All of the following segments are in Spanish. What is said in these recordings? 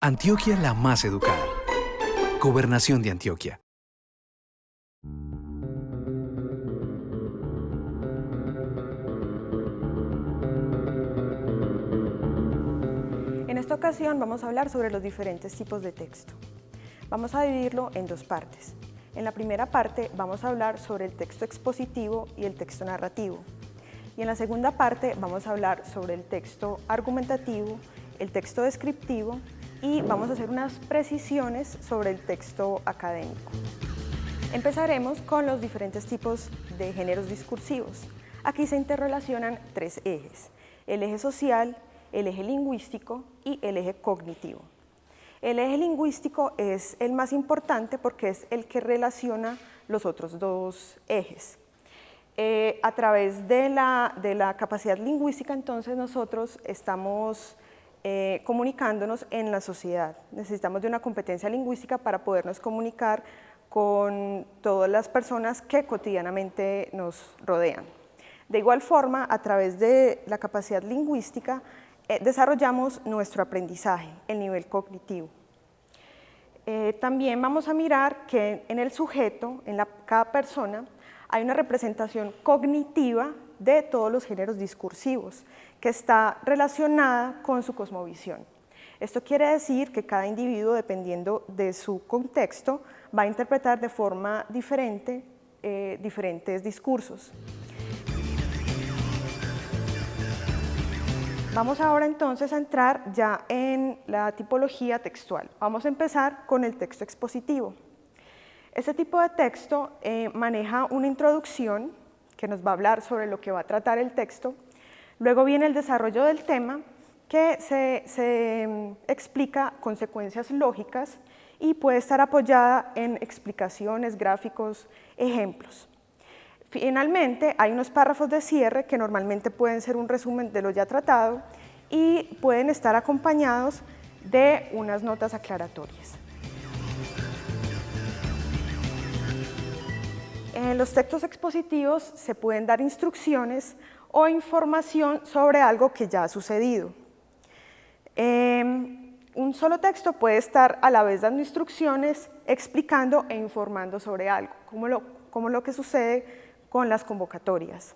Antioquia la más educada. Gobernación de Antioquia. En esta ocasión vamos a hablar sobre los diferentes tipos de texto. Vamos a dividirlo en dos partes. En la primera parte vamos a hablar sobre el texto expositivo y el texto narrativo. Y en la segunda parte vamos a hablar sobre el texto argumentativo, el texto descriptivo y vamos a hacer unas precisiones sobre el texto académico. Empezaremos con los diferentes tipos de géneros discursivos. Aquí se interrelacionan tres ejes: el eje social, el eje lingüístico y el eje cognitivo. El eje lingüístico es el más importante porque es el que relaciona los otros dos ejes. A través de la capacidad lingüística, entonces, nosotros estamos comunicándonos en la sociedad. Necesitamos de una competencia lingüística para podernos comunicar con todas las personas que cotidianamente nos rodean. De igual forma, a través de la capacidad lingüística, desarrollamos nuestro aprendizaje, el nivel cognitivo. También vamos a mirar que en el sujeto, en cada persona, hay una representación cognitiva de todos los géneros discursivos que está relacionada con su cosmovisión. Esto quiere decir que cada individuo, dependiendo de su contexto, va a interpretar de forma diferente diferentes discursos. Vamos ahora entonces a entrar ya en la tipología textual. Vamos a empezar con el texto expositivo. Este tipo de texto maneja una introducción que nos va a hablar sobre lo que va a tratar el texto. Luego viene el desarrollo del tema, que se explica consecuencias lógicas y puede estar apoyada en explicaciones, gráficos, ejemplos. Finalmente, hay unos párrafos de cierre que normalmente pueden ser un resumen de lo ya tratado y pueden estar acompañados de unas notas aclaratorias. En los textos expositivos se pueden dar instrucciones o información sobre algo que ya ha sucedido. Un solo texto puede estar a la vez dando instrucciones, explicando e informando sobre algo, como lo que sucede con las convocatorias.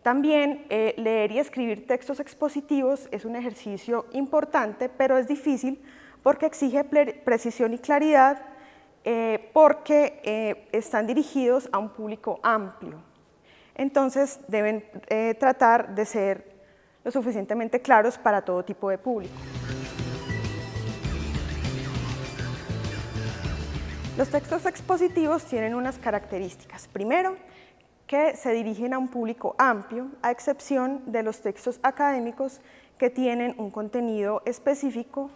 También leer y escribir textos expositivos es un ejercicio importante, pero es difícil porque exige precisión y claridad, porque están dirigidos a un público amplio. Entonces deben tratar de ser lo suficientemente claros para todo tipo de público. Los textos expositivos tienen unas características. Primero, que se dirigen a un público amplio, a excepción de los textos académicos que tienen un contenido específico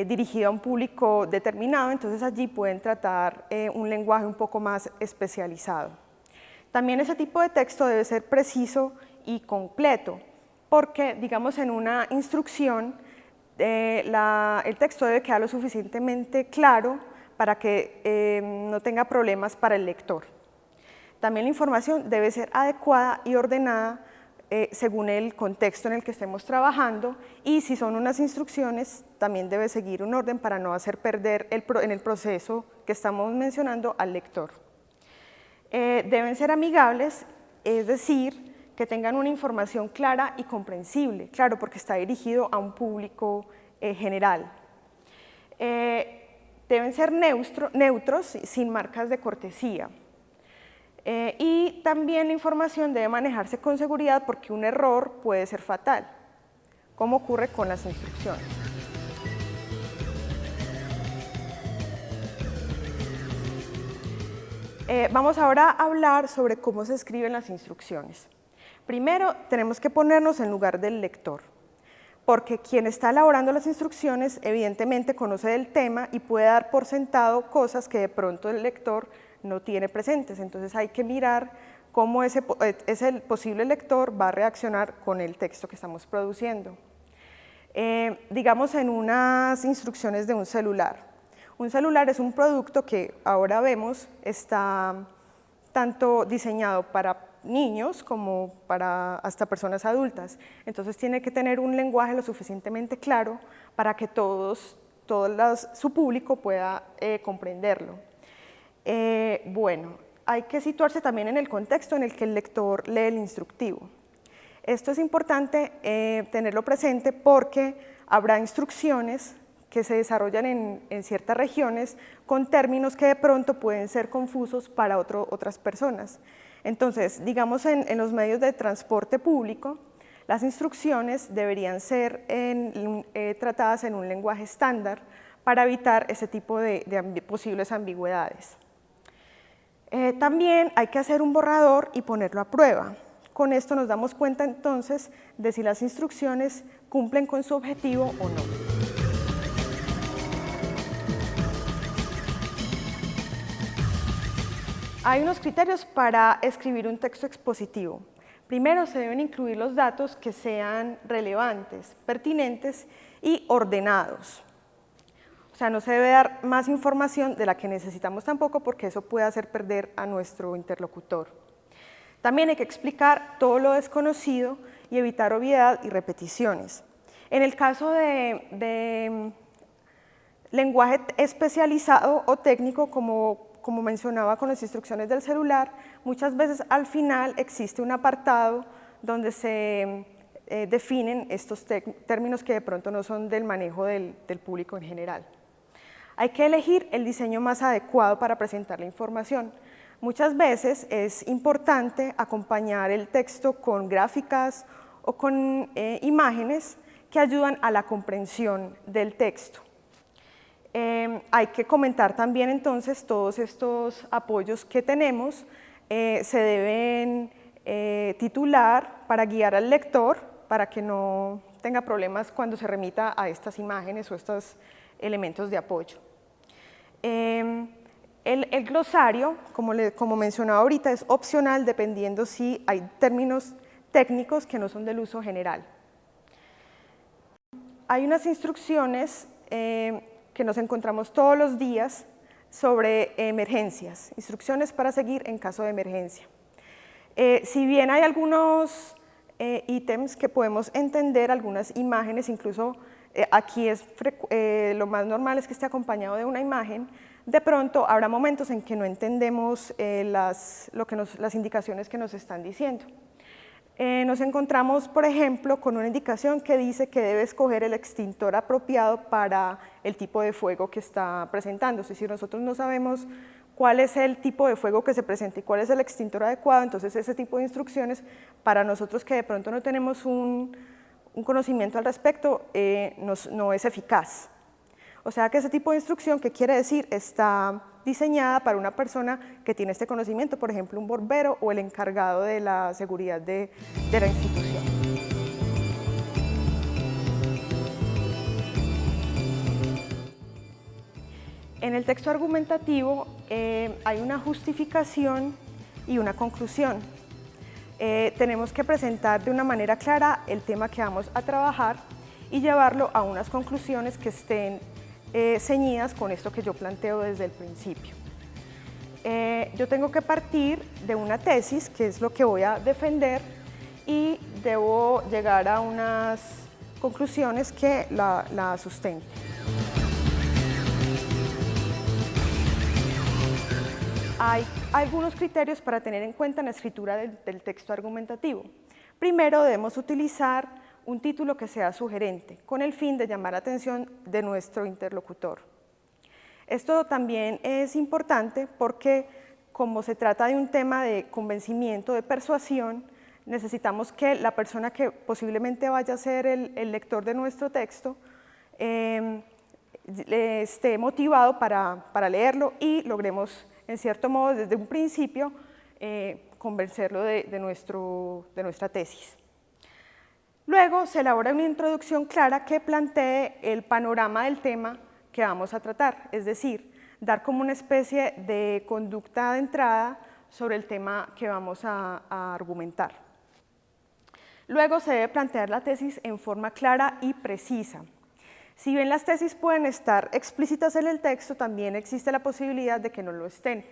dirigido a un público determinado, entonces allí pueden tratar un lenguaje un poco más especializado. También ese tipo de texto debe ser preciso y completo, porque, digamos, en una instrucción el texto debe quedar lo suficientemente claro para que no tenga problemas para el lector. También la información debe ser adecuada y ordenada según el contexto en el que estemos trabajando, y si son unas instrucciones también debe seguir un orden para no hacer perder en el proceso que estamos mencionando al lector. Deben ser amigables, es decir, que tengan una información clara y comprensible, claro, porque está dirigido a un público general. Deben ser neutros, sin marcas de cortesía. Y también la información debe manejarse con seguridad porque un error puede ser fatal, como ocurre con las instrucciones. Vamos ahora a hablar sobre cómo se escriben las instrucciones. Primero, tenemos que ponernos en lugar del lector, porque quien está elaborando las instrucciones evidentemente conoce del tema y puede dar por sentado cosas que de pronto el lector no tiene presentes. Entonces hay que mirar cómo ese posible lector va a reaccionar con el texto que estamos produciendo. Digamos, en unas instrucciones de un celular. Un celular es un producto que ahora vemos está tanto diseñado para niños como para hasta personas adultas. Entonces tiene que tener un lenguaje lo suficientemente claro para que todos su público pueda comprenderlo. Bueno, hay que situarse también en el contexto en el que el lector lee el instructivo. Esto es importante tenerlo presente porque habrá instrucciones que se desarrollan en ciertas regiones con términos que de pronto pueden ser confusos para otras personas. Entonces, digamos en los medios de transporte público, las instrucciones deberían ser tratadas en un lenguaje estándar para evitar ese tipo de posibles ambigüedades. También hay que hacer un borrador y ponerlo a prueba. Con esto nos damos cuenta entonces de si las instrucciones cumplen con su objetivo o no. Hay unos criterios para escribir un texto expositivo. Primero, se deben incluir los datos que sean relevantes, pertinentes y ordenados. O sea, no se debe dar más información de la que necesitamos tampoco, porque eso puede hacer perder a nuestro interlocutor. También hay que explicar todo lo desconocido y evitar obviedad y repeticiones. En el caso de lenguaje especializado o técnico, como mencionaba con las instrucciones del celular, muchas veces al final existe un apartado donde se definen estos términos que de pronto no son del manejo del público en general. Hay que elegir el diseño más adecuado para presentar la información. Muchas veces es importante acompañar el texto con gráficas o con imágenes que ayudan a la comprensión del texto. Hay que comentar también entonces todos estos apoyos que tenemos, se deben titular para guiar al lector para que no tenga problemas cuando se remita a estas imágenes o estos elementos de apoyo. El glosario, como mencionaba ahorita, es opcional dependiendo si hay términos técnicos que no son del uso general. Hay unas instrucciones que nos encontramos todos los días sobre emergencias, instrucciones para seguir en caso de emergencia. Si bien hay algunos ítems que podemos entender, algunas imágenes, incluso aquí lo más normal es que esté acompañado de una imagen, de pronto habrá momentos en que no entendemos las indicaciones que nos están diciendo. Nos encontramos, por ejemplo, con una indicación que dice que debe escoger el extintor apropiado para el tipo de fuego que está presentándose. Si nosotros no sabemos cuál es el tipo de fuego que se presenta y cuál es el extintor adecuado, entonces ese tipo de instrucciones, para nosotros que de pronto no tenemos un conocimiento al respecto, no es eficaz. O sea que ese tipo de instrucción, ¿qué quiere decir? Está diseñada para una persona que tiene este conocimiento, por ejemplo, un bombero o el encargado de la seguridad de la institución. En el texto argumentativo hay una justificación y una conclusión. Tenemos que presentar de una manera clara el tema que vamos a trabajar y llevarlo a unas conclusiones que estén ceñidas con esto que yo planteo desde el principio. Yo tengo que partir de una tesis, que es lo que voy a defender, y debo llegar a unas conclusiones que la sustenten. Hay algunos criterios para tener en cuenta en la escritura del texto argumentativo. Primero, debemos utilizar un título que sea sugerente, con el fin de llamar la atención de nuestro interlocutor. Esto también es importante porque, como se trata de un tema de convencimiento, de persuasión, necesitamos que la persona que posiblemente vaya a ser el lector de nuestro texto esté motivado para leerlo y logremos, en cierto modo, desde un principio, convencerlo de nuestra tesis. Luego se elabora una introducción clara que plantee el panorama del tema que vamos a tratar, es decir, dar como una especie de conducta de entrada sobre el tema que vamos a argumentar. Luego se debe plantear la tesis en forma clara y precisa. Si bien las tesis pueden estar explícitas en el texto, también existe la posibilidad de que no lo estén.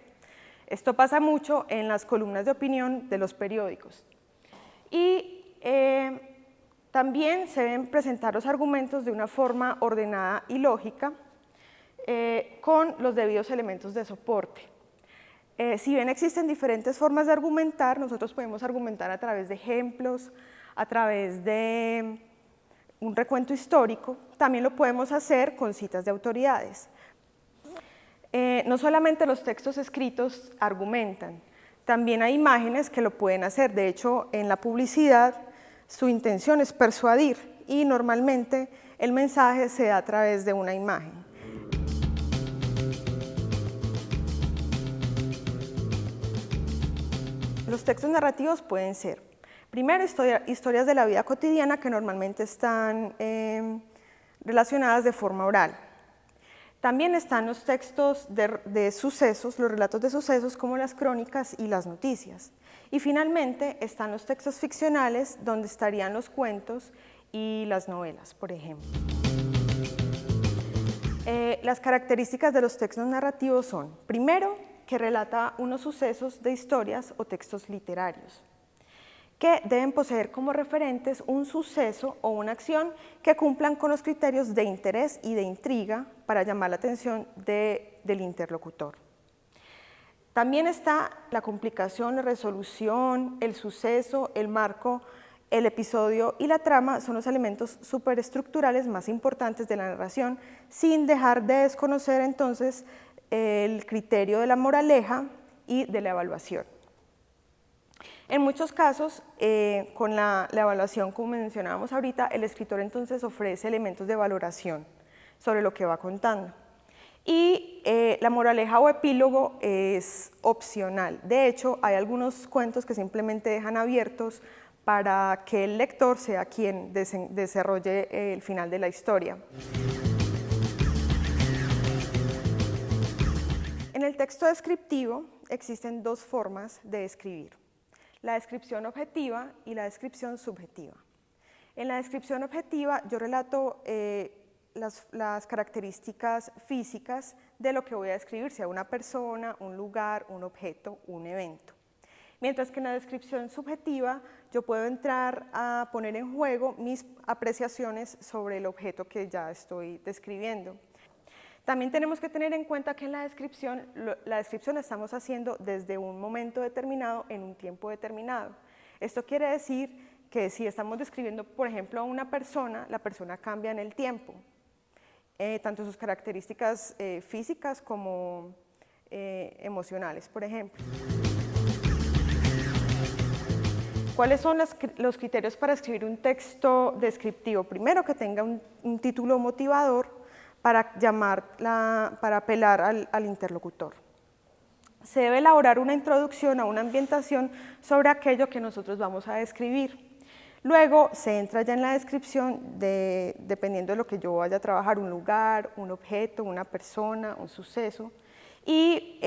Esto pasa mucho en las columnas de opinión de los periódicos. Y también se deben presentar los argumentos de una forma ordenada y lógica, con los debidos elementos de soporte. Si bien existen diferentes formas de argumentar, nosotros podemos argumentar a través de ejemplos, a través de un recuento histórico, también lo podemos hacer con citas de autoridades. No solamente los textos escritos argumentan, también hay imágenes que lo pueden hacer. De hecho, en la publicidad su intención es persuadir y normalmente el mensaje se da a través de una imagen. Los textos narrativos pueden ser, primero, historias de la vida cotidiana que normalmente están relacionadas de forma oral. También están los textos de sucesos, los relatos de sucesos como las crónicas y las noticias. Y finalmente están los textos ficcionales donde estarían los cuentos y las novelas, por ejemplo. Las características de los textos narrativos son, primero, que relata unos sucesos de historias o textos literarios, que deben poseer como referentes un suceso o una acción que cumplan con los criterios de interés y de intriga para llamar la atención del interlocutor. También está la complicación, la resolución, el suceso, el marco, el episodio y la trama son los elementos superestructurales más importantes de la narración, sin dejar de desconocer entonces el criterio de la moraleja y de la evaluación. En muchos casos, con la evaluación, como mencionábamos ahorita, el escritor entonces ofrece elementos de valoración sobre lo que va contando. Y la moraleja o epílogo es opcional. De hecho, hay algunos cuentos que simplemente dejan abiertos para que el lector sea quien desarrolle el final de la historia. En el texto descriptivo existen dos formas de escribir: la descripción objetiva y la descripción subjetiva. En la descripción objetiva yo relato las características físicas de lo que voy a describir, sea una persona, un lugar, un objeto, un evento. Mientras que en la descripción subjetiva yo puedo entrar a poner en juego mis apreciaciones sobre el objeto que ya estoy describiendo. También tenemos que tener en cuenta que en la descripción la estamos haciendo desde un momento determinado en un tiempo determinado. Esto quiere decir que si estamos describiendo, por ejemplo, a una persona, la persona cambia en el tiempo, tanto sus características físicas como emocionales, por ejemplo. ¿Cuáles son los criterios para escribir un texto descriptivo? Primero, que tenga un título motivador para apelar al interlocutor. Se debe elaborar una introducción o una ambientación sobre aquello que nosotros vamos a describir. Luego se entra ya en la descripción dependiendo de lo que yo vaya a trabajar, un lugar, un objeto, una persona, un suceso. Y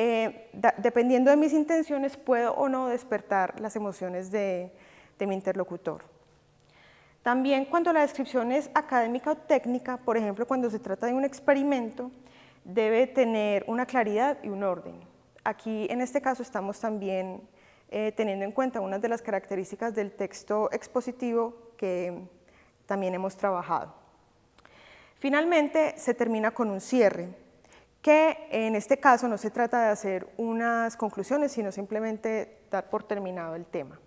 dependiendo de mis intenciones puedo o no despertar las emociones de mi interlocutor. También cuando la descripción es académica o técnica, por ejemplo, cuando se trata de un experimento, debe tener una claridad y un orden. Aquí, en este caso, estamos también teniendo en cuenta una de las características del texto expositivo que también hemos trabajado. Finalmente, se termina con un cierre, que en este caso no se trata de hacer unas conclusiones, sino simplemente dar por terminado el tema.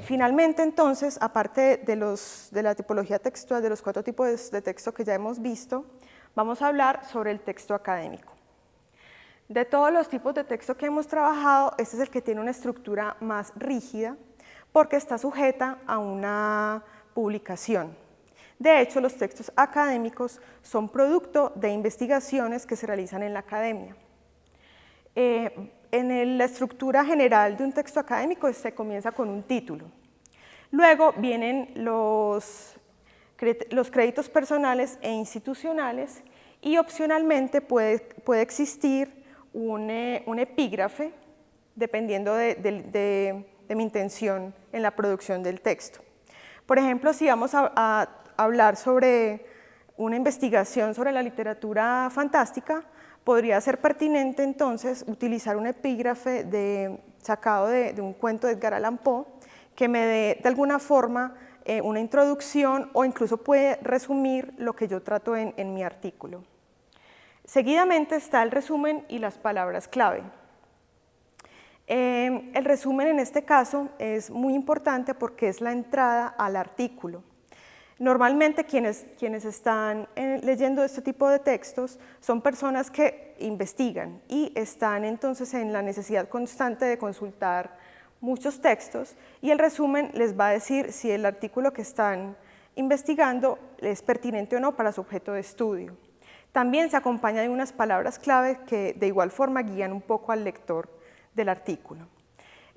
Finalmente, entonces, aparte de la tipología textual, de los 4 tipos de texto que ya hemos visto, vamos a hablar sobre el texto académico. De todos los tipos de texto que hemos trabajado, este es el que tiene una estructura más rígida porque está sujeta a una publicación. De hecho, los textos académicos son producto de investigaciones que se realizan en la academia. En la estructura general de un texto académico se comienza con un título. Luego vienen los créditos personales e institucionales y opcionalmente puede existir un epígrafe dependiendo de mi intención en la producción del texto. Por ejemplo, si vamos a hablar sobre una investigación sobre la literatura fantástica, podría ser pertinente entonces utilizar un epígrafe sacado de un cuento de Edgar Allan Poe que me dé de alguna forma una introducción o incluso puede resumir lo que yo trato en mi artículo. Seguidamente está el resumen y las palabras clave. El resumen en este caso es muy importante porque es la entrada al artículo. Normalmente quienes están leyendo este tipo de textos son personas que investigan y están entonces en la necesidad constante de consultar muchos textos, y el resumen les va a decir si el artículo que están investigando es pertinente o no para su objeto de estudio. También se acompaña de unas palabras clave que de igual forma guían un poco al lector del artículo.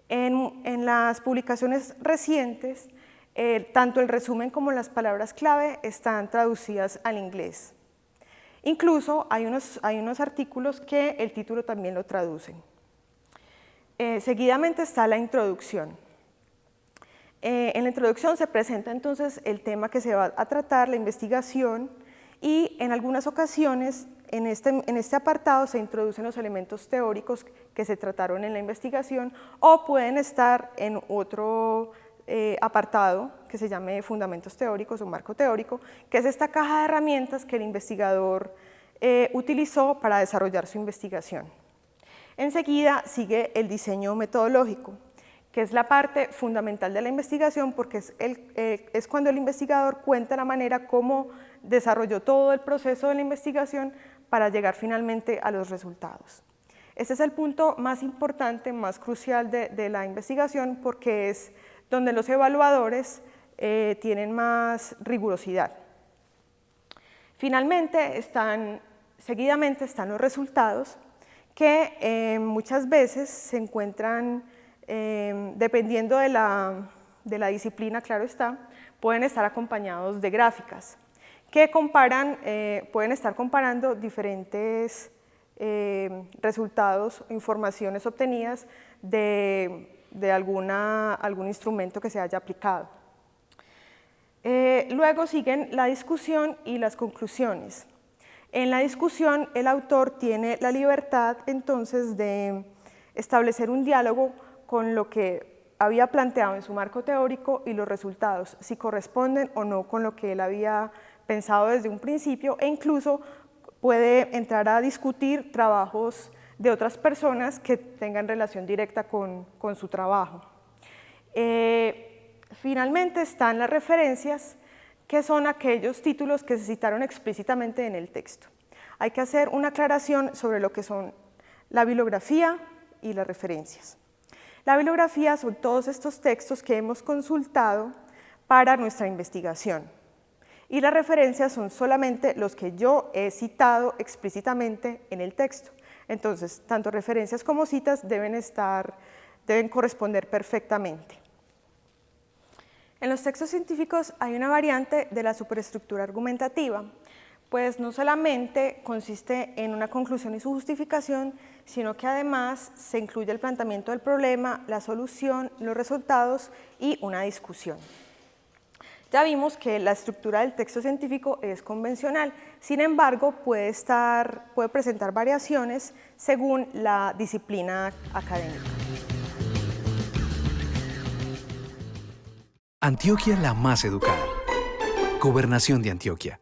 En las publicaciones recientes, tanto el resumen como las palabras clave están traducidas al inglés. Incluso hay unos artículos que el título también lo traducen. Seguidamente está la introducción. En la introducción se presenta entonces el tema que se va a tratar, la investigación, y en algunas ocasiones en este apartado se introducen los elementos teóricos que se trataron en la investigación, o pueden estar en otro apartado que se llame fundamentos teóricos o marco teórico, que es esta caja de herramientas que el investigador utilizó para desarrollar su investigación. Enseguida sigue el diseño metodológico, que es la parte fundamental de la investigación porque es cuando el investigador cuenta la manera como desarrolló todo el proceso de la investigación para llegar finalmente a los resultados. Este es el punto más importante, más crucial de la investigación, porque es donde los evaluadores tienen más rigurosidad. Finalmente, seguidamente están los resultados, que muchas veces se encuentran, dependiendo de la disciplina, claro está, pueden estar acompañados de gráficas que pueden estar comparando diferentes resultados o informaciones obtenidas de algún instrumento que se haya aplicado. Luego siguen la discusión y las conclusiones. En la discusión, el autor tiene la libertad entonces de establecer un diálogo con lo que había planteado en su marco teórico y los resultados, si corresponden o no con lo que él había pensado desde un principio, e incluso puede entrar a discutir trabajos de otras personas que tengan relación directa con su trabajo. Finalmente están las referencias, que son aquellos títulos que se citaron explícitamente en el texto. Hay que hacer una aclaración sobre lo que son la bibliografía y las referencias. La bibliografía son todos estos textos que hemos consultado para nuestra investigación, y las referencias son solamente los que yo he citado explícitamente en el texto. Entonces, tanto referencias como citas deben corresponder perfectamente. En los textos científicos hay una variante de la superestructura argumentativa, pues no solamente consiste en una conclusión y su justificación, sino que además se incluye el planteamiento del problema, la solución, los resultados y una discusión. Ya vimos que la estructura del texto científico es convencional, sin embargo puede presentar variaciones según la disciplina académica. Antioquia la más educada. Gobernación de Antioquia.